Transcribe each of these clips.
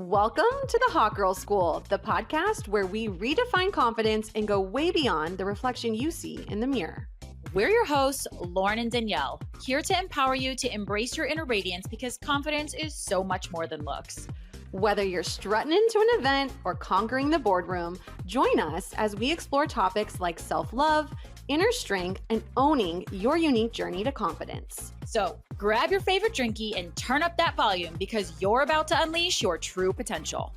Welcome to the Hot Girl School, the podcast where we redefine confidence and go way beyond the reflection you see in the mirror. We're your hosts, Lauren and Danielle, here to empower you to embrace your inner radiance because confidence is so much more than looks. Whether you're strutting into an event or conquering the boardroom, join us as we explore topics like self-love, inner strength, and owning your unique journey to confidence. So grab your favorite drinkie and turn up that volume because you're about to unleash your true potential.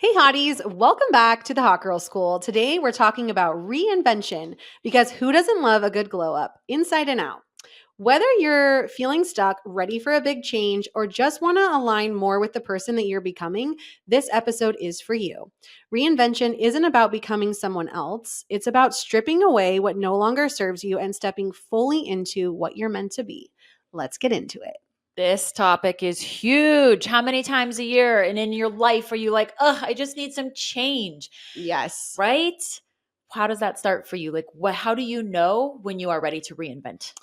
Hey hotties, welcome back to the Hot Girl School. Today we're talking about reinvention because who doesn't love a good glow up inside and out? Whether you're feeling stuck, ready for a big change, or just want to align more with the person that you're becoming, this episode is for you. Reinvention isn't about becoming someone else. It's about stripping away what no longer serves you and stepping fully into what you're meant to be. Let's get into it. This topic is huge. How many times a year and in your life are you like, I just need some change? Yes. Right? How does that start for you? Like, how do you know when you are ready to reinvent?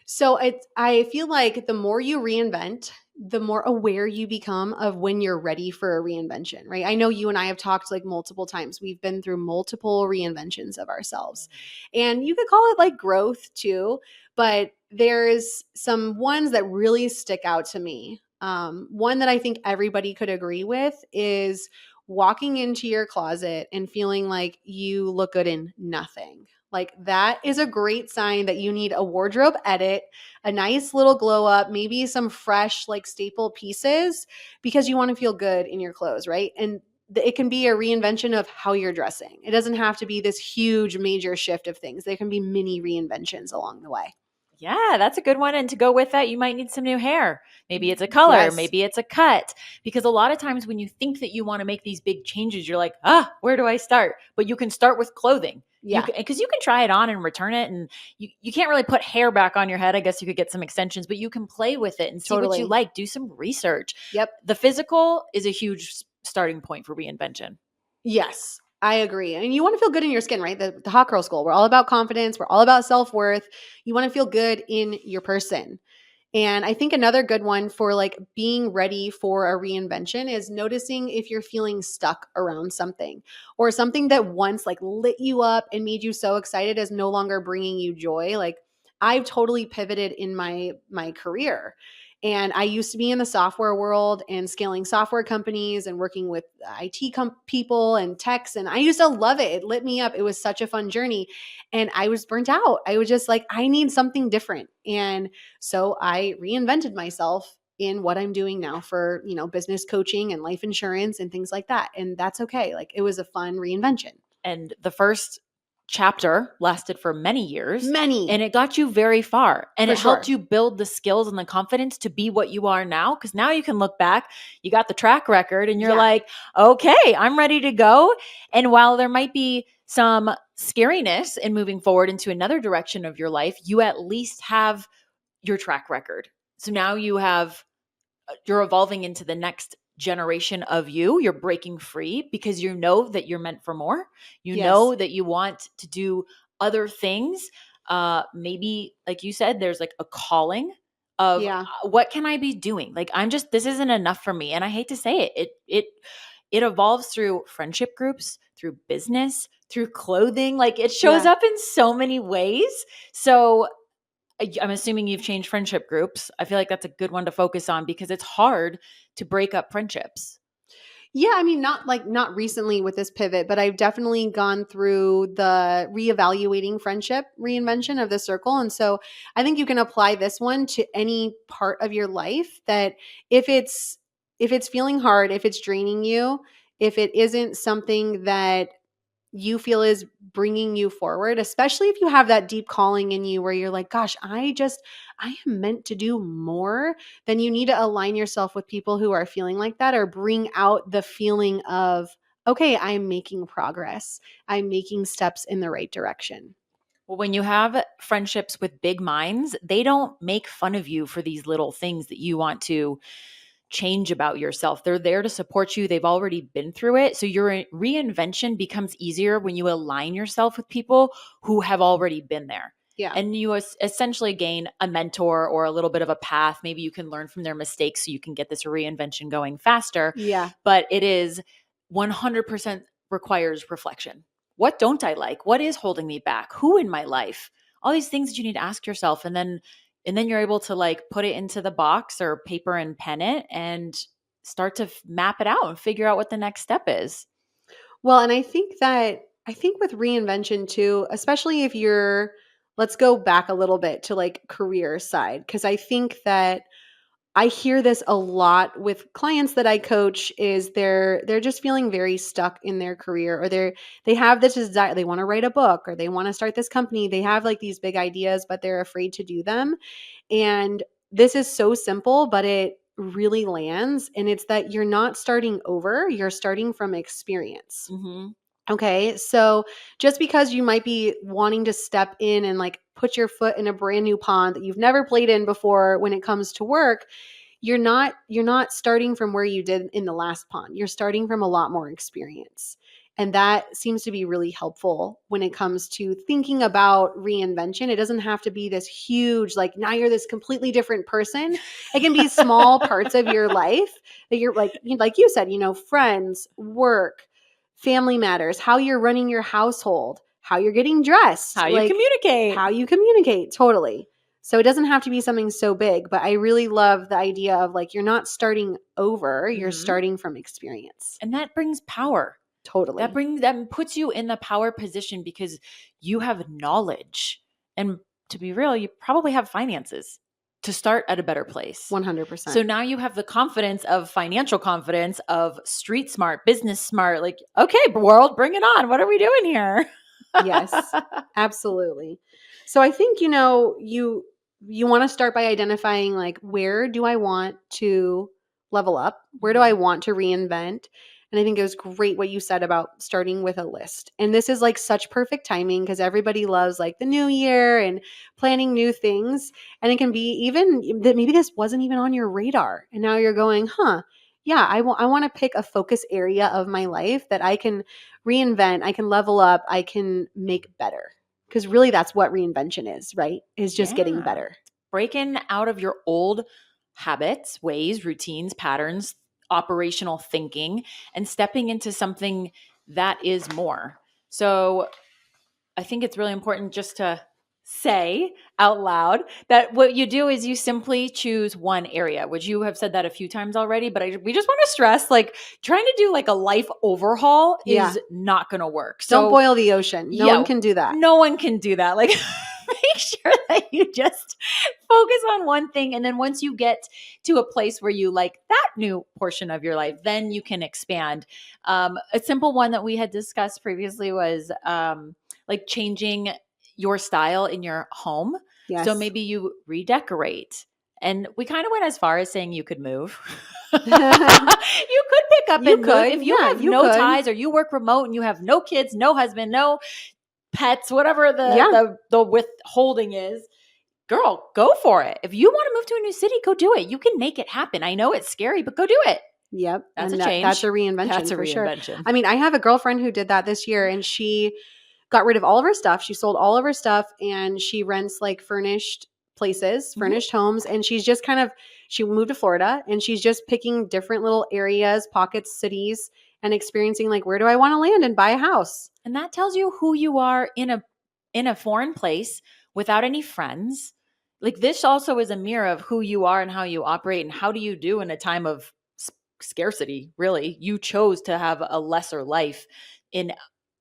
So I feel like the more you reinvent, the more aware you become of when you're ready for a reinvention, right? I know you and I have talked like multiple times. We've been through multiple reinventions of ourselves. And you could call it like growth too, but there's some ones that really stick out to me. One that I think everybody could agree with is walking into your closet and feeling like you look good in nothing. Like that is a great sign that you need a wardrobe edit, a nice little glow up, maybe some fresh like staple pieces because you want to feel good in your clothes, right? And it can be a reinvention of how you're dressing. It doesn't have to be this huge major shift of things. There can be mini reinventions along the way. Yeah, that's a good one. And to go with that, you might need some new hair. Maybe it's a color, Yes. Maybe it's a cut. Because a lot of times when you think that you want to make these big changes, you're like, where do I start? But you can start with clothing. Yeah. Because you can try it on and return it. And you can't really put hair back on your head. I guess you could get some extensions, but you can play with it and see what you like. Do some research. Yep. The physical is a huge starting point for reinvention. Yes. I agree. And you want to feel good in your skin, right? The Hot Girl School. We're all about confidence. We're all about self-worth. You want to feel good in your person. And I think another good one for like being ready for a reinvention is noticing if you're feeling stuck around something or something that once like lit you up and made you so excited is no longer bringing you joy. Like I've totally pivoted in my career. And I used to be in the software world and scaling software companies and working with IT people and techs. And I used to love it. It lit me up. It was such a fun journey. And I was burnt out. I was just like, I need something different. And so I reinvented myself in what I'm doing now for, business coaching and life insurance and things like that. And that's okay. Like it was a fun reinvention. And the first chapter lasted for many years. And it got you very far. And For it helped sure. you build the skills and the confidence to be what you are now. Because now you can look back, you got the track record and you're like, okay, I'm ready to go. And while there might be some scariness in moving forward into another direction of your life, you at least have your track record. So now you're evolving into the next generation of you. You're breaking free because you know that you're meant for more. You know that you want to do other things. Maybe, like you said, there's like a calling of what can I be doing? Like this isn't enough for me. And I hate to say it. It evolves through friendship groups, through business, through clothing. Like it shows up in so many ways. So I'm assuming you've changed friendship groups. I feel like that's a good one to focus on because it's hard to break up friendships. Yeah, I mean, not recently with this pivot, but I've definitely gone through the reevaluating friendship reinvention of the circle. And so I think you can apply this one to any part of your life that if it's feeling hard, if it's draining you, if it isn't something that you feel is bringing you forward, especially if you have that deep calling in you where you're like, gosh, I am meant to do more, then you need to align yourself with people who are feeling like that or bring out the feeling of, okay, I'm making progress. I'm making steps in the right direction. Well, when you have friendships with big minds, they don't make fun of you for these little things that you want to change about yourself. They're there to support you. They've already been through it. So your reinvention becomes easier when you align yourself with people who have already been there. Yeah. And you essentially gain a mentor or a little bit of a path. Maybe you can learn from their mistakes so you can get this reinvention going faster. Yeah. But it is 100% requires reflection. What don't I like? What is holding me back? Who in my life? All these things that you need to ask yourself. And then you're able to like put it into the box or paper and pen it and start to map it out and figure out what the next step is. Well, and I think with reinvention too, especially if let's go back a little bit to like career side, because I think that I hear this a lot with clients that I coach is they're just feeling very stuck in their career, or they have this desire, they want to write a book or they want to start this company. They have like these big ideas, but they're afraid to do them. And this is so simple, but it really lands. And it's that you're not starting over, you're starting from experience. Mm-hmm. Okay. So just because you might be wanting to step in and like put your foot in a brand new pond that you've never played in before when it comes to work, you're not starting from where you did in the last pond. You're starting from a lot more experience. And that seems to be really helpful when it comes to thinking about reinvention. It doesn't have to be this huge, like now you're this completely different person. It can be small parts of your life that you're like you said, friends, work, family matters, how you're running your household, how you're getting dressed, how you communicate. How you communicate, totally. So it doesn't have to be something so big, but I really love the idea of like you're not starting over, you're starting from experience. And that brings power. Totally. That puts you in the power position because you have knowledge. And to be real, you probably have finances to start at a better place. 100%. So now you have the confidence of financial confidence, of street smart, business smart, like, okay, world, bring it on. What are we doing here? Yes, absolutely. So I think, you want to start by identifying like, where do I want to level up? Where do I want to reinvent? And I think it was great what you said about starting with a list. And this is like such perfect timing because everybody loves like the new year and planning new things. And it can be even that maybe this wasn't even on your radar. And now you're going, yeah, I want to pick a focus area of my life that I can reinvent, I can level up, I can make better. Because really that's what reinvention is, right? Is just getting better. Breaking out of your old habits, ways, routines, patterns, operational thinking, and stepping into something that is more. So I think it's really important just to say out loud that what you do is you simply choose one area, which you have said that a few times already, but we just want to stress, like trying to do like a life overhaul is not going to work. So don't boil the ocean. No one can do that. No one can do that. Like make sure that you just focus on one thing. And then once you get to a place where you like that new portion of your life, then you can expand. A simple one that we had discussed previously was like changing your style in your home. Yes. So maybe you redecorate. And we kind of went as far as saying you could move. You could pick up and move. If you have no ties or you work remote and you have no kids, no husband, no pets, whatever the withholding is, girl, go for it. If you want to move to a new city, go do it. You can make it happen. I know it's scary, but go do it. Yep. That's a change. That's a reinvention. That's a for reinvention. Sure. I mean, I have a girlfriend who did that this year and she got rid of all of her stuff. She sold all of her stuff and she rents like furnished places, furnished homes. And she's just she moved to Florida and she's just picking different little areas, pockets, cities, and experiencing like, where do I want to land and buy a house? And that tells you who you are in a foreign place without any friends. Like this also is a mirror of who you are and how you operate and how do you do in a time of scarcity, really. You chose to have a lesser life in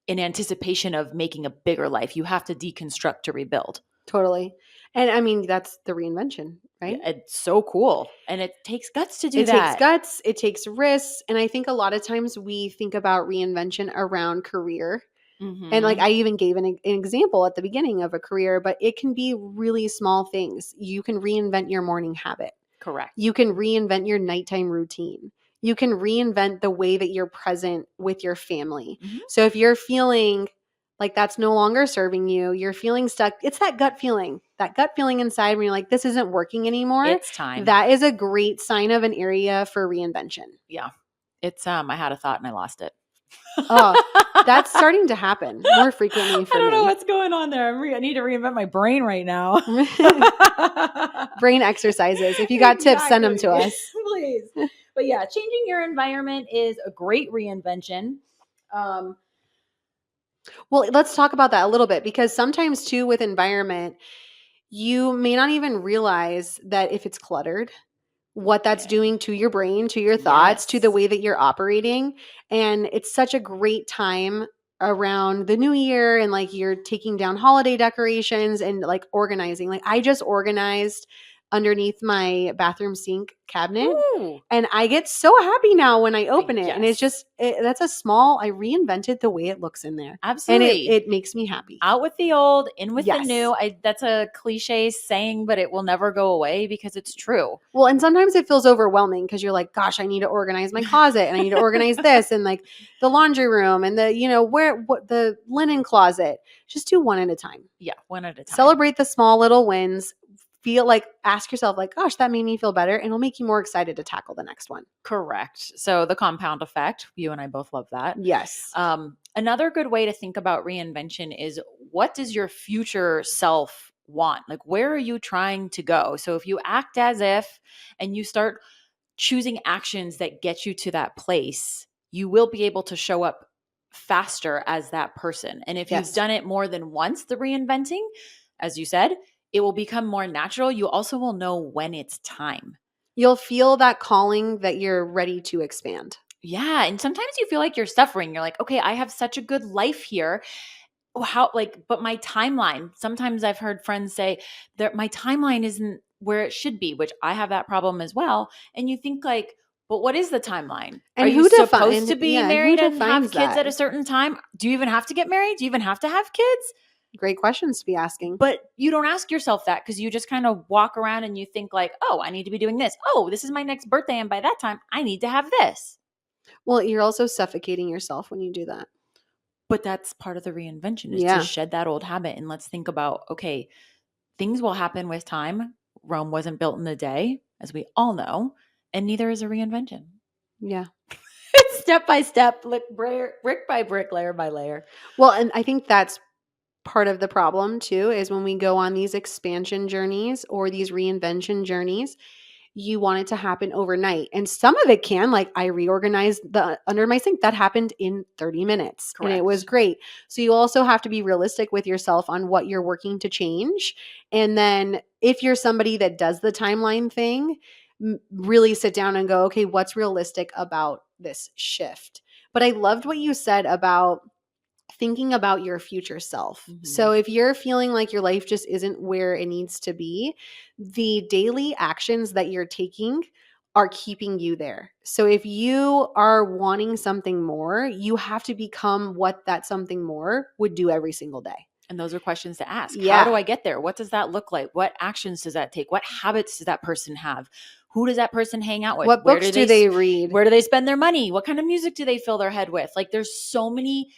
anticipation of making a bigger life. You have to deconstruct to rebuild. Totally. And I mean, that's the reinvention, right? Yeah, it's so cool. And it takes guts to do that. It takes guts. It takes risks. And I think a lot of times we think about reinvention around career. Mm-hmm. And like I even gave an example at the beginning of a career, but it can be really small things. You can reinvent your morning habit. Correct. You can reinvent your nighttime routine. You can reinvent the way that you're present with your family. Mm-hmm. So if you're feeling like that's no longer serving you, you're feeling stuck, it's that gut feeling inside when you're like, this isn't working anymore. It's time. That is a great sign of an area for reinvention. Yeah. It's, I had a thought and I lost it. Oh, that's starting to happen more frequently for I don't know me. what's going on there. I need to reinvent my brain right now. Brain exercises. If you got tips, send them to us. Please. But yeah, changing your environment is a great reinvention. Well, let's talk about that a little bit, because sometimes too with environment, you may not even realize that if it's cluttered, what that's Okay. doing to your brain, to your thoughts, to the Yes. way that you're operating. And it's such a great time around the new year, and like you're taking down holiday decorations and like organizing. Like I just organized underneath my bathroom sink cabinet, Ooh. and I get so happy now when I open it. And it's Yes. just, that's a small, I reinvented the way it looks in there. And Absolutely. it makes me happy. Out with the old, in with the Yes. new. That's a cliche saying, but it will never go away because it's true. Well, and sometimes it feels overwhelming because you're like, gosh, I need to organize my closet, and I need to organize this, and like the laundry room, and the, what the linen closet. Just do one at a time. Yeah, one at a time. Celebrate the small little wins. Feel like, ask yourself like, gosh, that made me feel better. And it'll make you more excited to tackle the next one. Correct. So the compound effect, you and I both love that. Yes. Another good way to think about reinvention is, what does your future self want? Like, where are you trying to go? So if you act as if, and you start choosing actions that get you to that place, you will be able to show up faster as that person. And if Yes. you've done it more than once, the reinventing, as you said, it will become more natural. You also will know when it's time. You'll feel that calling that you're ready to expand. Yeah. And sometimes you feel like you're suffering. You're like, okay, I have such a good life here. But my timeline, sometimes I've heard friends say that my timeline isn't where it should be, which I have that problem as well. And you think like, but what is the timeline? And Are you who supposed to be and who married and have defines kids that? at a certain time? Do you even have to get married? Do you even have to have kids? Great questions to be asking. But you don't ask yourself that, because you just kind of walk around and you think like, oh, I need to be doing this. Oh, this is my next birthday. And by that time, I need to have this. Well, you're also suffocating yourself when you do that. But that's part of the reinvention, is to Yeah. shed that old habit. And let's think about, okay, things will happen with time. Rome wasn't built in a day, as we all know, and neither is a reinvention. Yeah. It's step by step, brick by brick, layer by layer. Well, and I think that's part of the problem too, is when we go on these expansion journeys or these reinvention journeys, you want it to happen overnight. And some of it can, like I reorganized the under my sink. That happened in 30 minutes. Correct. And it was great. So you also have to be realistic with yourself on what you're working to change. And then if you're somebody that does the timeline thing, really sit down and go, okay, what's realistic about this shift? But I loved what you said about thinking about your future self. Mhm. So if you're feeling like your life just isn't where it needs to be, the daily actions that you're taking are keeping you there. So if you are wanting something more, you have to become what that something more would do every single day. And those are questions to ask. Yeah. How do I get there? What does that look like? What actions does that take? What habits does that person have? Who does that person hang out with? What books do they read? Where do they spend their money? What kind of music do they fill their head with? Like, there's so many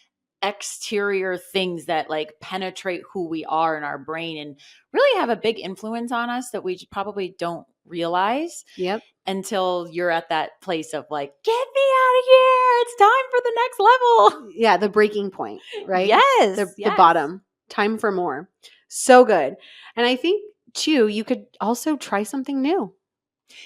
exterior things that like penetrate who we are in our brain and really have a big influence on us that we probably don't realize. Yep. Until you're at that place of like, get me out of here. It's time for the next level. Yeah, the breaking point, right? Yes. The bottom. Time for more. So good. And I think too, you could also try something new.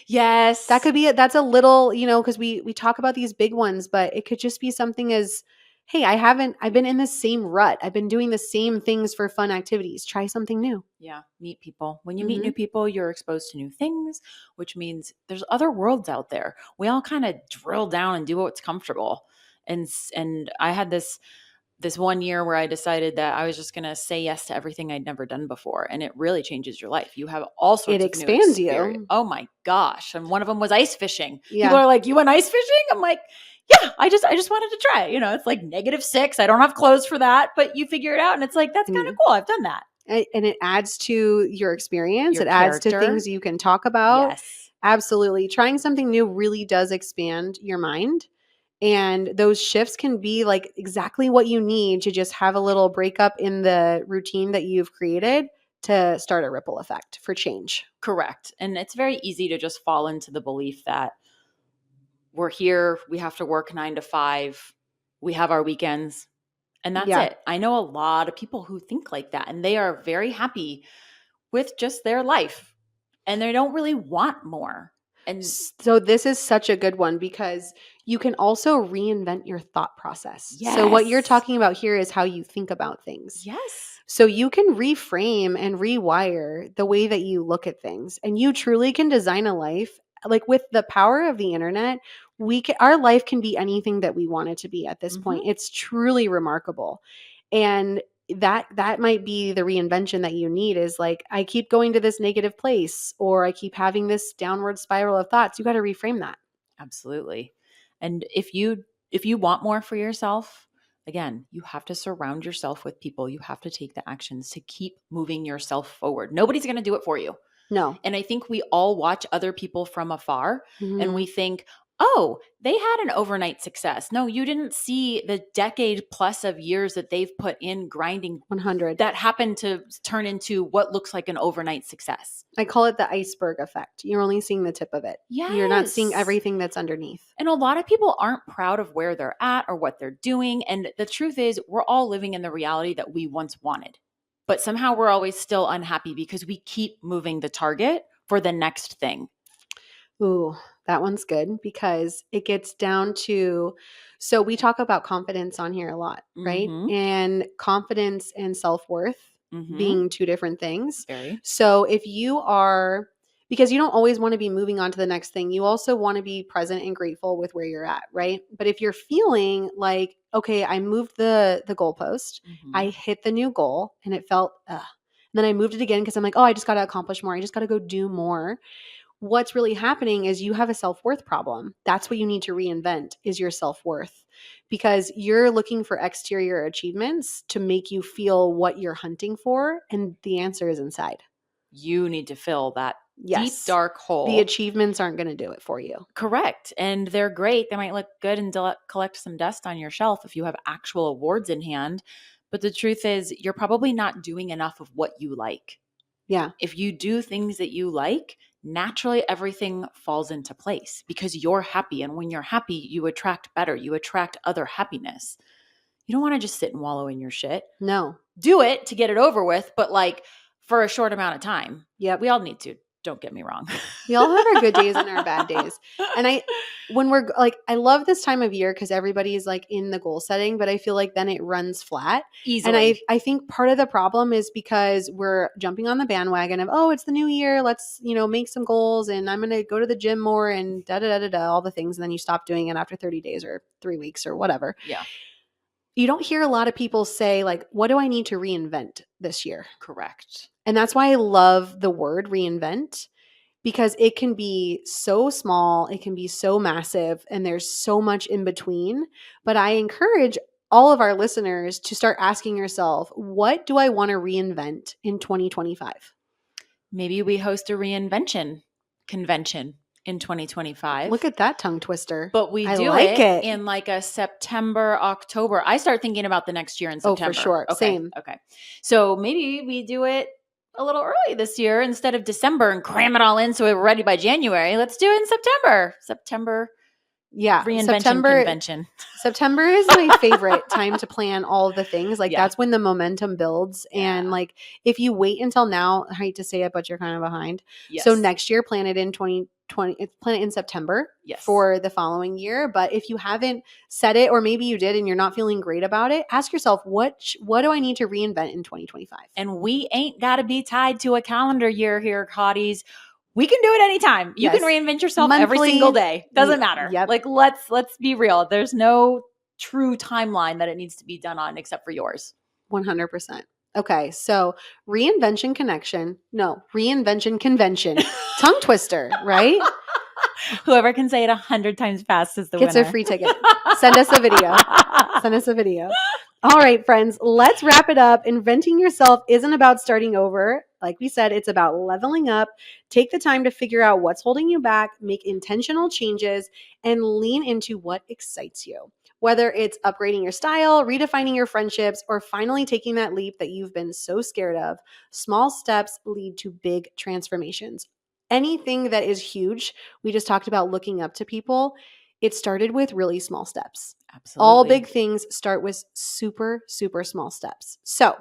Yes. That could be that's a little, because we talk about these big ones, but it could just be something as, hey, I've been in the same rut. I've been doing the same things for fun activities. Try something new. Yeah. Meet people. When you meet new people, you're exposed to new things, which means there's other worlds out there. We all kind of drill down and do what's comfortable. And I had this one year where I decided that I was just going to say yes to everything I'd never done before. And it really changes your life. You have all sorts of expands new experience. you. Oh my gosh. And one of them was ice fishing. Yeah. People are like, you went ice fishing? I'm like, yeah, I just wanted to try. It's like -6. I don't have clothes for that, but you figure it out. And it's like, that's kind of cool. I've done that. And it adds to your experience. Your it adds to character. things you can talk about. Yes. Absolutely. Trying something new really does expand your mind. And those shifts can be like exactly what you need to just have a little breakup in the routine that you've created to start a ripple effect for change. Correct. And it's very easy to just fall into the belief that we're here, we have to work 9 to 5, we have our weekends, and that's Yeah. it. I know a lot of people who think like that, and they are very happy with just their life, and they don't really want more. And So this is such a good one because you can also reinvent your thought process. So what you're yes, talking about here is how you think about things. yes, So you can reframe and rewire the way that you look at things, and you truly can design a life like with the power of the internet. Our life can be anything that we want it to be at this mm-hmm. point. It's truly remarkable. And that might be the reinvention that you need is like, I keep going to this negative place or I keep having this downward spiral of thoughts. You got to reframe that. Absolutely. And if you want more for yourself, again, you have to surround yourself with people. You have to take the actions to keep moving yourself forward. Nobody's going to do it for you. No. And I think we all watch other people from afar and Mhm. we think, oh, they had an overnight success. No, you didn't see the decade plus of years that they've put in grinding 100. that happened to turn into what looks like an overnight success. I call it the iceberg effect. You're only seeing the tip of it. You're not seeing Yes. everything that's underneath. And a lot of people aren't proud of where they're at or what they're doing. And the truth is, we're all living in the reality that we once wanted. But somehow we're always still unhappy because we keep moving the target for the next thing. Ooh, that one's good because it gets down to, so we talk about confidence on here a lot, right? Mm-hmm. And confidence and self-worth Mm-hmm. being two different things. Very. So if you are, because you don't always want to be moving on to the next thing, you also want to be present and grateful with where you're at, right? But if you're feeling like, okay, I moved the goalpost, Mm-hmm. I hit the new goal and it felt, and then I moved it again because I'm like, oh, I just got to accomplish more. I just got to go do more. What's really happening is you have a self-worth problem. That's what you need to reinvent is your self-worth because you're looking for exterior achievements to make you feel what you're hunting for. And the answer is inside. You need to fill that deep, Yes. dark hole. The achievements aren't going to do it for you. Correct. And they're great. They might look good and collect some dust on your shelf if you have actual awards in hand. But the truth is, you're probably not doing enough of what you like. Yeah. If you do things that you like, naturally everything falls into place because you're happy. And when you're happy, you attract better. You attract other happiness. You don't want to just sit and wallow in your shit. No. Do it to get it over with, but like for a short amount of time. Yep. We all need to. Don't get me wrong. We all have our good days and our bad days. And when we're like, I love this time of year because everybody's like in the goal setting, but I feel like then it runs flat. Easily. And I think part of the problem is because we're jumping on the bandwagon of, oh, it's the new year. Let's, make some goals and I'm going to go to the gym more and all the things. And then you stop doing it after 30 days or 3 weeks or whatever. Yeah. You don't hear a lot of people say like, what do I need to reinvent this year? Correct. And that's why I love the word reinvent because it can be so small, it can be so massive, and there's so much in between. But I encourage all of our listeners to start asking yourself, what do I want to reinvent in 2025? Maybe we host a reinvention convention in 2025. Look at that tongue twister. But we do like it in like a September, October. I start thinking about the next year in September. Oh, for sure. Okay. Same. Okay. So maybe we do it a little early this year instead of December and cram it all in so we're ready by January. Let's do it in September. September. Yeah. Reinvention convention. September is my favorite time to plan all of the things. Like that's when the momentum builds. Yeah. And like if you wait until now, I hate to say it, but you're kind of behind. Yes. So next year, plan it in 2020, plan it in September for the following year. But if you haven't set it, or maybe you did and you're not feeling great about it, ask yourself, what do I need to reinvent in 2025? And we ain't got to be tied to a calendar year here, hotties. We can do it anytime. You can reinvent yourself every single day. Doesn't matter. Yep. Like let's be real. There's no true timeline that it needs to be done on except for yours. 100%. Okay, so reinvention convention. Tongue twister, right? Whoever can say it 100 times fast is the Gets winner. a free ticket. Send us a video. All right, friends, let's wrap it up. Inventing yourself isn't about starting over. Like we said, it's about leveling up. Take the time to figure out what's holding you back, make intentional changes, and lean into what excites you. Whether it's upgrading your style, redefining your friendships, or finally taking that leap that you've been so scared of, small steps lead to big transformations. Anything that is huge, we just talked about looking up to people, It started with really small steps. Absolutely. All big things start with super, super small steps. So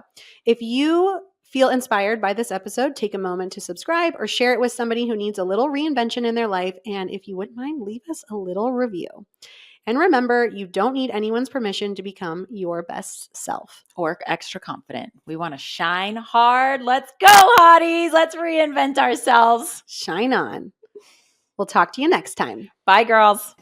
if you feel inspired by this episode, take a moment to subscribe or share it with somebody who needs a little reinvention in their life. And if you wouldn't mind, leave us a little review. And remember, you don't need anyone's permission to become your best self. Or extra confident. We want to shine hard. Let's go, hotties. Let's reinvent ourselves. Shine on. We'll talk to you next time. Bye, girls.